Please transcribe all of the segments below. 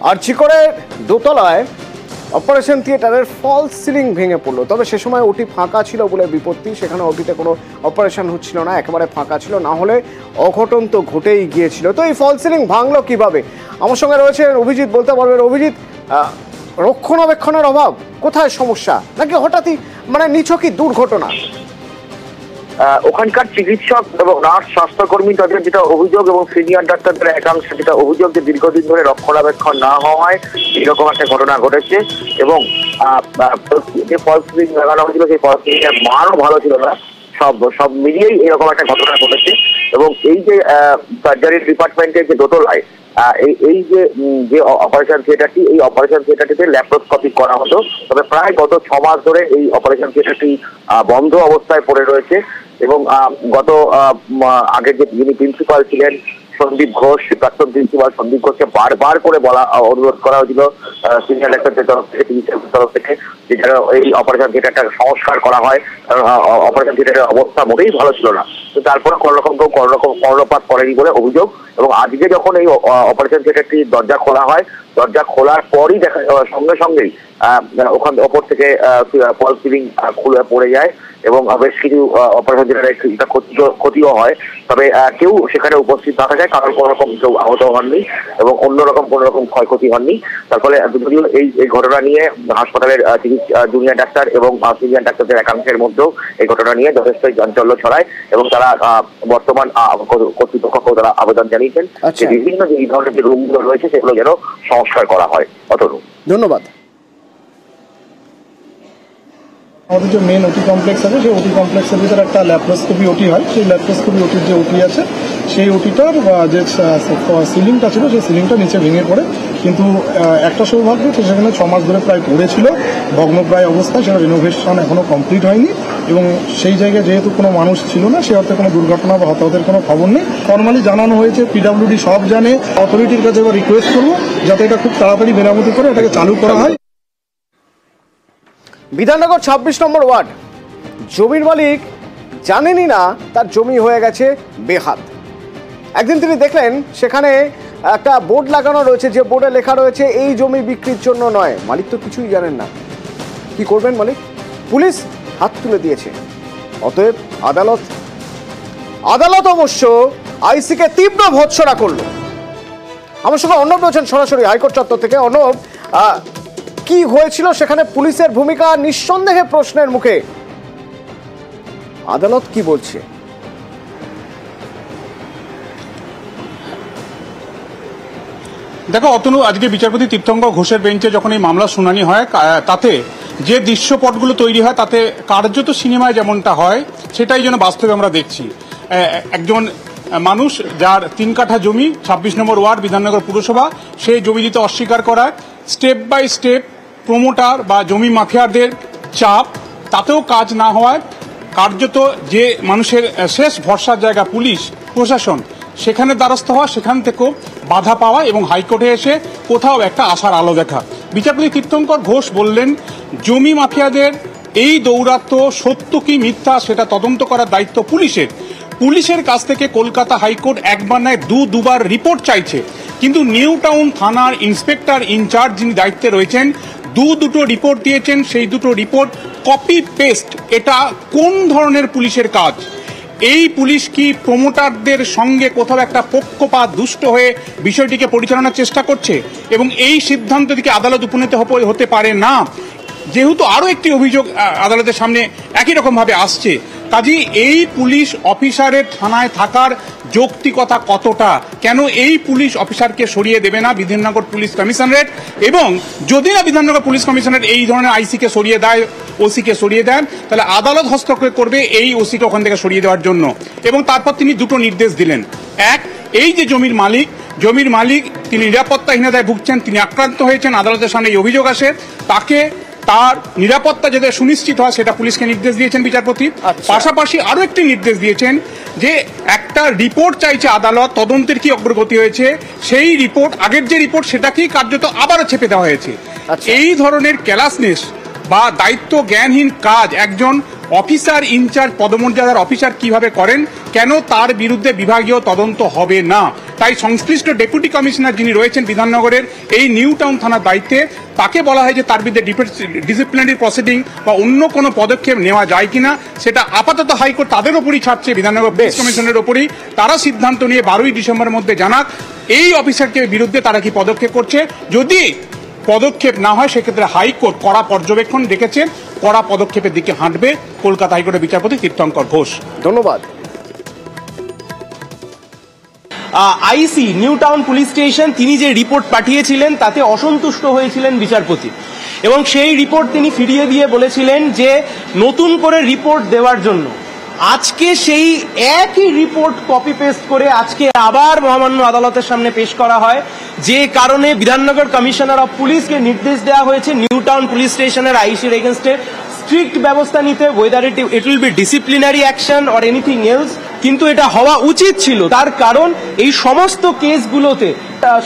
আরজি করের দোতলায় অপারেশন থিয়েটারের ফলস সিলিং ভেঙে পড়লো, তবে সে সময় ওটি ফাঁকা ছিল বলে বিপত্তি। সেখানে ওটিতে কোনো অপারেশন হচ্ছিল না, একেবারে ফাঁকা ছিল, না হলে অঘটন তো ঘটেই গিয়েছিল। তো এই ফলস সিলিং ভাঙলো কিভাবে? আমার সঙ্গে রয়েছে অভিজিৎ, বলতে পারবেন অভিজিৎ, রক্ষণাবেক্ষণের অভাব, কোথায় সমস্যা, নাকি হঠাৎই নিছকই দুর্ঘটনা? ওখানকার চিকিৎসক এবং নার্স, স্বাস্থ্যকর্মী, তাদের যেটা অভিযোগ এবং সিনিয়র ডাক্তারদের একাংশ যেটা অভিযোগ যে দীর্ঘদিন ধরে রক্ষণাবেক্ষণ না হওয়ায় এরকম একটা ঘটনা ঘটেছে। এবং যে ফলস সিলিং লাগানো হয়েছিল সেই ফলস সিলিং এর মানও ভালো ছিল না, সব মিলিয়েই এরকম একটা ঘটনা ঘটেছে। এবং এই যে সার্জারি ডিপার্টমেন্টের যে দোতলায় এই যে অপারেশন থিয়েটারটি, এই অপারেশন থিয়েটারটিতে ল্যাপ্রোস্কোপি করা হতো, তবে প্রায় গত 6 মাস ধরে এই অপারেশন থিয়েটারটি বন্ধ অবস্থায় পড়ে রয়েছে। এবং গত আগে যিনি প্রিন্সিপাল ছিলেন সন্দীপ ঘোষ, প্রাক্তন প্রিন্সিপাল সন্দীপ ঘোষকে বারবার করে অনুরোধ করা হয়েছিল সিনিয়র ডাক্তারদের তরফ থেকে, চিকিৎসকের তরফ থেকে, যে যেন এই অপারেশন থিয়েটারটা সংস্কার করা হয়। অপারেশন থিয়েটারের অবস্থা মোটেই ভালো ছিল না, তো তারপরে কোনোরকম কর্ণপাত করেনি বলে অভিযোগ। এবং আজকে যখন এই অপারেশন থিয়েটারটি দরজা খোলা হয়, দরজা খোলার পরই সঙ্গেই ওখান ওপর থেকে ফলস সিলিং খুলে পড়ে যায় এবং বেশ কিছু অপারেশন থিয়েটারে ক্ষতিও হয়। তবে কেউ সেখানে উপস্থিত না থাকায় কারণ কোনোরকম কেউ আহত হননি এবং অন্যরকম কোনোরকম ক্ষয়ক্ষতি হননি। তার ফলে যদিও এই ঘটনা নিয়ে হাসপাতালের জুনিয়র ডাক্তার এবং সিনিয়র ডাক্তারদের একাংশের মধ্যেও এই ঘটনা নিয়ে যথেষ্ট চাঞ্চল্য ছড়ায় এবং তারা বর্তমান কর্তৃপক্ষকেও তারা আবেদন জানিয়েছেন যে বিভিন্ন যে এই ধরনের যে রুমগুলো রয়েছে সেগুলো যেন সংস্কার করা হয়। অতনু, ধন্যবাদ। আমাদের যে মেন ওটি কমপ্লেক্স আছে, সেই ওটি কমপ্লেক্সের ভিতরে একটা ল্যাপ্রোস্কোপি ওটি হয়। সেই ল্যাপ্রোস্কোপি ওটির যে ওটি আছে, সেই ওটিটার যে সিলিংটা ছিল, সেই সিলিংটা নিচে ভেঙে পড়ে। কিন্তু একটা সৌভাগ্য, তো সেখানে 6 মাস ধরে প্রায় পড়েছিল ভগ্নপ্রায় অবস্থায়, সেটা রিনোভেশন এখনো কমপ্লিট হয়নি। এবং সেই জায়গায় যেহেতু কোনো মানুষ ছিল না, সে অর্থে কোনো দুর্ঘটনা বা হতাহতের কোনো খবর নেই। ফর্মালি জানানো হয়েছে, পিডব্লিউডি সব জানে। অথরিটির কাছে এবার রিকোয়েস্ট করবো যাতে এটা খুব তাড়াতাড়ি মেরামতি করে এটাকে চালু করা হয়। বিধাননগর 26 নম্বর ওয়ার্ড, জমির মালিক জানেনই না তার জমি হয়ে গেছে বেহাত। একদিন তিনি দেখলেন সেখানে একটা বোর্ড লাগানো রয়েছে, যে বোর্ডে লেখা রয়েছে এই জমি বিক্রির জন্য নয়। মালিক তো কিছুই জানেন না, কি করবেন মালিক? পুলিশ হাত তুলে দিয়েছে। অতএব আদালত অবশ্য আইসিকে তীব্র ভৎসনা করলো। আমার সঙ্গে অর্ণব রয়েছেন সরাসরি হাইকোর্ট চত্বর থেকে। অর্ণব, কি হয়েছিল সেখানে? পুলিশের ভূমিকা নিঃসন্দেহে প্রশ্নের মুখে, আদালত কি বলছে? দেখো অতনু, আজকে বিচারপতি তীর্থঙ্কর ঘোষের বেঞ্চে যখন এই মামলার শুনানি হয়, তাতে যে দৃশ্যপটগুলো তৈরি হয় তাতে কার্যত সিনেমায় যেমনটা হয় সেটাই যেন বাস্তবে আমরা দেখছি। একজন মানুষ যার 3 কাঠা জমি, 26 নম্বর ওয়ার্ড, বিধাননগর পুরসভা, সেই জমি দিতে অস্বীকার করায় স্টেপ বাই স্টেপ প্রমোটার বা জমি মাফিয়াদের চাপ, তাতেও কাজ না হওয়ায় কার্যত যে মানুষের শেষ ভরসার জায়গা পুলিশ প্রশাসন, সেখানে দ্বারস্থ হওয়া, সেখান থেকেও বাধা পাওয়া এবং হাইকোর্টে এসে কোথাও একটা আশার আলো দেখা। বিচারপতি তীর্থঙ্কর ঘোষ বললেন, জমি মাফিয়াদের এই দৌরাত্ম্য সত্য কি মিথ্যা সেটা তদন্ত করার দায়িত্ব পুলিশের কাছ থেকে কলকাতা হাইকোর্ট একবার নয় দুবার রিপোর্ট চাইছে। কিন্তু নিউ টাউন থানার ইন্সপেক্টর ইনচার্জ যিনি দায়িত্বে রয়েছেন, দুটো রিপোর্ট দিয়েছেন। সেই দুটো রিপোর্ট কপি পেস্ট। এটা কোন ধরনের পুলিশের কাজ? এই পুলিশ কি প্রমোটারদের সঙ্গে কোথাও একটা পক্ষপাত দুষ্ট হয়ে বিষয়টিকে পরিচালনার চেষ্টা করছে? এবং এই সিদ্ধান্ত থেকে আদালত উপনীত হতে পারে না, যেহেতু আরও একটি অভিযোগ আদালতের সামনে একই রকমভাবে আসছে। কাজেই এই পুলিশ অফিসারের থানায় থাকার যৌক্তিকতা কতটা? কেন এই পুলিশ অফিসারকে সরিয়ে দেবে না বিধাননগর পুলিশ কমিশনারেট? এবং যদি না বিধাননগর পুলিশ কমিশনারেট এই ধরনের আইসিকে সরিয়ে দেয়, ওসিকে সরিয়ে দেন, তাহলে আদালত হস্তক্ষেপ করবে এই ওসিকে ওখান থেকে সরিয়ে দেওয়ার জন্য। এবং তারপর তিনি 2টো নির্দেশ দিলেন। এক, এই যে জমির মালিক তিনি নিরাপত্তাহীনতায় ভুগছেন, তিনি আক্রান্ত হয়েছেন, আদালতের সামনে এই অভিযোগ আসে, তাকে তার নিরাপত্তা যাতে সুনিশ্চিত হয় সেটা পুলিশকে নির্দেশ দিয়েছেন বিচারপতি। পাশাপাশি আরো একটি নির্দেশ দিয়েছেন যে একটা রিপোর্ট চাইছে আদালত, তদন্তের কি অগ্রগতি হয়েছে সেই রিপোর্ট, আগের যে রিপোর্ট সেটাকেই কার্যত আবারও ছেপে দেওয়া হয়েছে। এই ধরনের ক্যালাসনেস বা দায়িত্ব জ্ঞানহীন কাজ একজন অফিসার ইনচার্জ পদমর্যাদার অফিসার কিভাবে করেন, কেন তার বিরুদ্ধে বিভাগীয় তদন্ত হবে না? তাই সংশ্লিষ্ট ডেপুটি কমিশনার যিনি রয়েছেন বিধাননগরের এই নিউ টাউন থানার দায়িত্বে, তাকে বলা হয় যে তার বিরুদ্ধে ডিসিপ্লিনারি প্রসিডিং বা অন্য কোনো পদক্ষেপ নেওয়া যায় কিনা, সেটা আপাতত হাইকোর্ট তাদের ওপরই ছাড়ছে, বিধাননগর পুলিশ কমিশনের ওপরই। তারা সিদ্ধান্ত নিয়ে 12ই ডিসেম্বরের মধ্যে জানাক এই অফিসারকে বিরুদ্ধে তারা কি পদক্ষেপ করছে। যদি পদক্ষেপ না হয় সেক্ষেত্রে হাইকোর্ট কড়া পর্যবেক্ষণ রেখেছেন, কড়া পদক্ষেপের দিকে হাঁটবে কলকাতা হাইকোর্টের বিচারপতি তীর্থঙ্কর ঘোষ। ধন্যবাদ। আইসি নিউ টাউন পুলিশ স্টেশন তিনি যে রিপোর্ট পাঠিয়েছিলেন তাতে অসন্তুষ্ট হয়েছিলেন বিচারপতি, এবং সেই রিপোর্ট তিনি ফিরিয়ে দিয়ে বলেছিলেন যে নতুন করে রিপোর্ট দেওয়ার জন্য। আজকে সেই একই রিপোর্ট কপি পেস্ট করে আজকে আবার মহামান্য আদালতের সামনে পেশ করা হয়, যে কারণে বিধাননগর কমিশনার অফ পুলিশকে নির্দেশ দেওয়া হয়েছে নিউ টাউন পুলিশ স্টেশনের আইসির এগেনস্টে স্ট্রিক্ট ব্যবস্থা নিতে, weather it will be disciplinary action or anything else. কিন্তু এটা হওয়া উচিত ছিল, তার কারণ এই সমস্ত কেসগুলোতে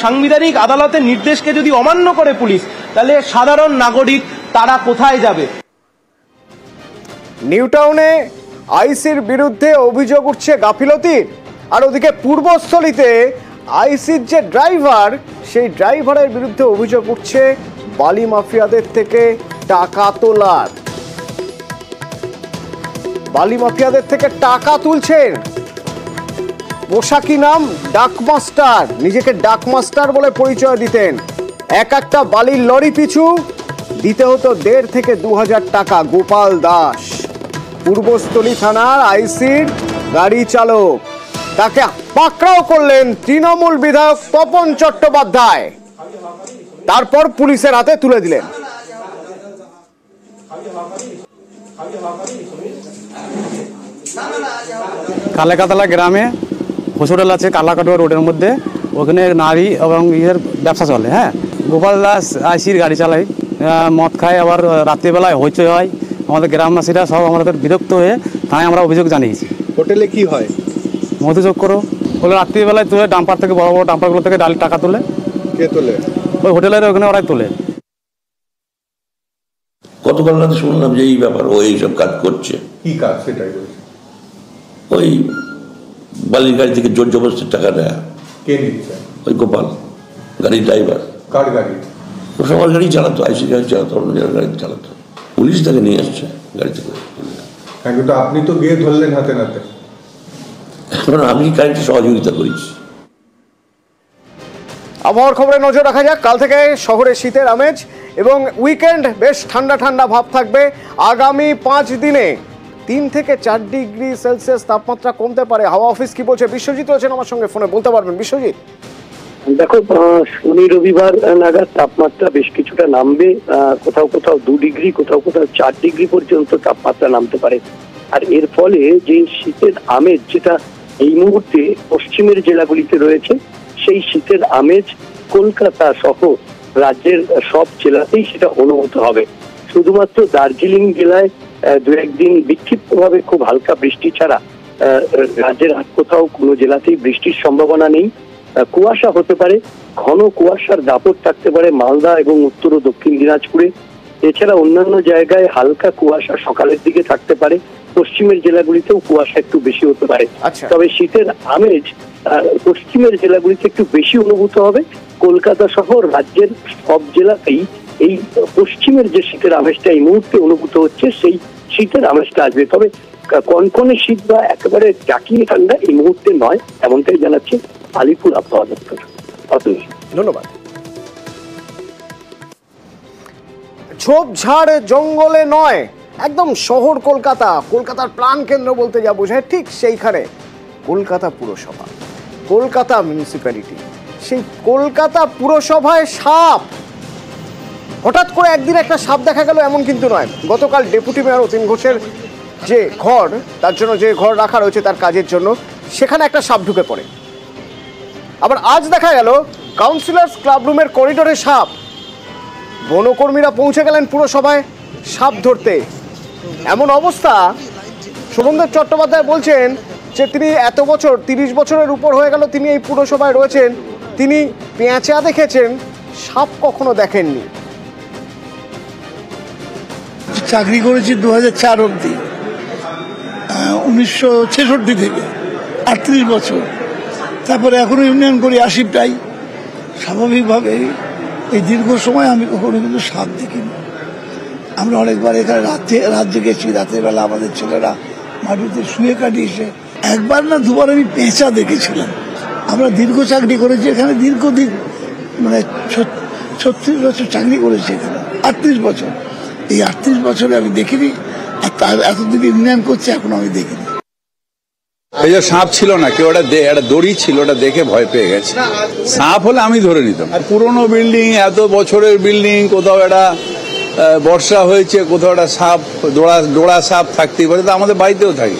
সাংবিধানিক আদালতের নির্দেশকে যদি অমান্য করে পুলিশ, তাহলে সাধারণ নাগরিক তারা কোথায় যাবে? নিউ টাউনে আইসির বিরুদ্ধে অভিযোগ উঠছে গাফিলতির, আর ওদিকে পূর্বস্থলীতে আইসির যে ড্রাইভার, সেই ড্রাইভারের বিরুদ্ধে অভিযোগ উঠছে বালি মাফিয়াদের থেকে টাকা তোলার। বালি মাফিয়াদের থেকে টাকা তুলছেন। পোশাকি নাম ডাকমাস্টার, নিজেকে ডাকমাস্টার বলে পরিচয় দিতেন। এক একটা বালির লরি পিছু দিতে হতো 1,500 থেকে 2,000 টাকা। গোপাল দাস পূর্বস্থলী থানার আইসির গাড়ি চালক, তাকে পাকড়াও করলেন তৃণমূল বিধায়ক তপন চট্টোপাধ্যায়, তারপর পুলিশের হাতে তুলে দিলেন। কালাকাতলা গ্রামে হসপিটাল আছে কালাকাটোয়া রোডের মধ্যে, ওখানে নারী এবং ইয়ের ব্যবসা চলে। হ্যাঁ, গোপাল দাস আইসির গাড়ি চালায়, মদ খায়, আবার রাত্রিবেলায় হইচই হয়। আমাদের গ্রামবাসীরা সব আমাদের বিরক্ত হয়ে থানায় আমরা অভিযোগ জানিয়েছি। হোটেলে কি হয়? মধুযোগ করো বলে রাত্রিবেলায় তুলে ডাম্পার থেকে, বড় বড় ডাম্পারগুলো থেকে ডাল টাকা তোলে। কে তোলে? ওই হোটেলের ওখানে ওরাই তোলে। গতকাল রাতে শুনলাম যে এই ব্যাপার, ও এইসব কাজ করছে। কি কাজ সেটাই বলছি। ওই বালির গাড়ি থেকে জোর জবরদস্তি টাকা নেয়। কে নিচ্ছে? ওই গোপাল, গাড়ির ড্রাইভার। কার গাড়ি? ও সবার গাড়ি চালাতো, আইসি গাড়ি চালাতো, অন্য জনের গাড়ি চালাতো। পুলিশ তাকে নিয়ে আসছে গাড়িতে করে। হ্যাঁ, কিন্তু আপনি তো গিয়ে ধরলেন হাতে নাতে। এখন আমি গাড়িতে সহযোগিতা করেছি। আবহাওয়ার খবরে নজর রাখা যাক। কাল থেকে শহরে শীতের আমেজ এবং উইকেন্ড বেশ ঠান্ডা ঠান্ডা ভাব থাকবে। আগামী 5 দিনে 3 থেকে 4 ডিগ্রি সেলসিয়াস তাপমাত্রা কমতে পারে। হাওয়া অফিস কি বলছে? বিশ্বজিৎ রয়েছেন আমার সঙ্গে ফোনে, বলতে পারবেন বিশ্বজিৎ? দেখো, শনি রবিবার নাগাদ তাপমাত্রা বেশ কিছুটা নামবে। কোথাও কোথাও 2 ডিগ্রি, কোথাও কোথাও 4 ডিগ্রি পর্যন্ত তাপমাত্রা নামতে পারে। আর এর ফলে যে শীতের আমেজ যেটা এই মুহূর্তে পশ্চিমের জেলাগুলিতে রয়েছে, সেই শীতের আমেজ কলকাতা সহ রাজ্যের সব জেলাতেই সেটা অনুভূত হবে। শুধুমাত্র দার্জিলিং জেলায় 2-1 দিন বিক্ষিপ্তভাবে খুব হালকা বৃষ্টি ছাড়া রাজ্যের আর কোথাও কোনো জেলাতেই বৃষ্টির সম্ভাবনা নেই। কুয়াশা হতে পারে, ঘন কুয়াশার দাপট থাকতে পারে মালদা এবং উত্তর ও দক্ষিণ দিনাজপুরে। এছাড়া অন্যান্য জায়গায় হালকা কুয়াশা সকালের দিকে থাকতে পারে। পশ্চিমের জেলাগুলিতেও কুয়াশা একটু বেশি হতে পারে। তবে শীতের আমেজ পশ্চিমের জেলাগুলিতে একটু বেশি অনুভূত হবে। কলকাতা সহ রাজ্যের সব জেলাতেই এই পশ্চিমের যে শীতের আমেজটা এই মুহূর্তে অনুভূত হচ্ছে, সেই শীতের আমেজটা আসবে। তবে কনকনে শীত বা একেবারে জাকিয়ে ঠান্ডা এই মুহূর্তে নয়, এমনটাই জানাচ্ছে আলিপুর আবহাওয়া দপ্তর। ধন্যবাদ। ঝোপঝাড় জঙ্গলে নয়, একদম শহর কলকাতা, কলকাতার প্রাণকেন্দ্র বলতে যা বোঝায় ঠিক সেইখানে কলকাতা পুরসভা, কলকাতা মিউনিসিপ্যালিটি। সেই কলকাতা পুরসভায় সাপ, হঠাৎ করে একদিন একটা সাপ দেখা গেল এমন কিন্তু নয়। গতকাল ডেপুটি মেয়র অতীন ঘোষের যে ঘর, তার জন্য যে ঘর রাখা রয়েছে তার কাজের জন্য, সেখানে একটা সাপ ঢুকে পড়ে। আবার আজ দেখা গেল কাউন্সিলর্স ক্লাব রুমের করিডোরে সাপ। বনকর্মীরা পৌঁছে গেলেন পুরসভায় সাপ ধরতে। এমন অবস্থা, শোভনদেব চট্টোপাধ্যায় বলছেন যে তিনি এত বছর, 30 বছরের উপর হয়ে গেল তিনি এই পুরসভায় রয়েছেন, তিনি পেঁচা দেখেছেন, সাপ কখনো দেখেননি। চাকরি করেছি 2004 অবধি, 1966 থেকে 38 বছর। তারপরে এখনো ইউনিয়ন করি 80টাই। স্বাভাবিকভাবে এই দীর্ঘ সময় আমি কখনো কিন্তু সাপ দেখিনি। আমরা অনেকবার এখানে রাত জেগেছি, রাতের বেলা আমাদের ছেলেরা মাটিতে শুয়ে কাটিয়েছে। একবার না দুবার আমি পেঁচা দেখেছিলাম। আমরা দীর্ঘ চাকরি করেছি এখানে, দীর্ঘদিন, মানে 36 বছর চাকরি করেছি এখানে, 38 বছর। এই 38 বছরে আমি দেখিনি, আর তার এতদিন ইউনিয়ন করছে এখনো আমি দেখিনি। এই যে সাপ ছিল না, কেউ একটা দড়ি ছিল, ওটা দেখে ভয় পেয়ে গেছে। সাপ হলে আমি ধরে নিতাম। আর পুরোনো বিল্ডিং, এত বছরের বিল্ডিং, কোথাও একটা বর্ষা হয়েছে, কোথাও একটা সাপ, ডোড়া সাপ থাকতেই পারে, তো আমাদের বাড়িতেও থাকে।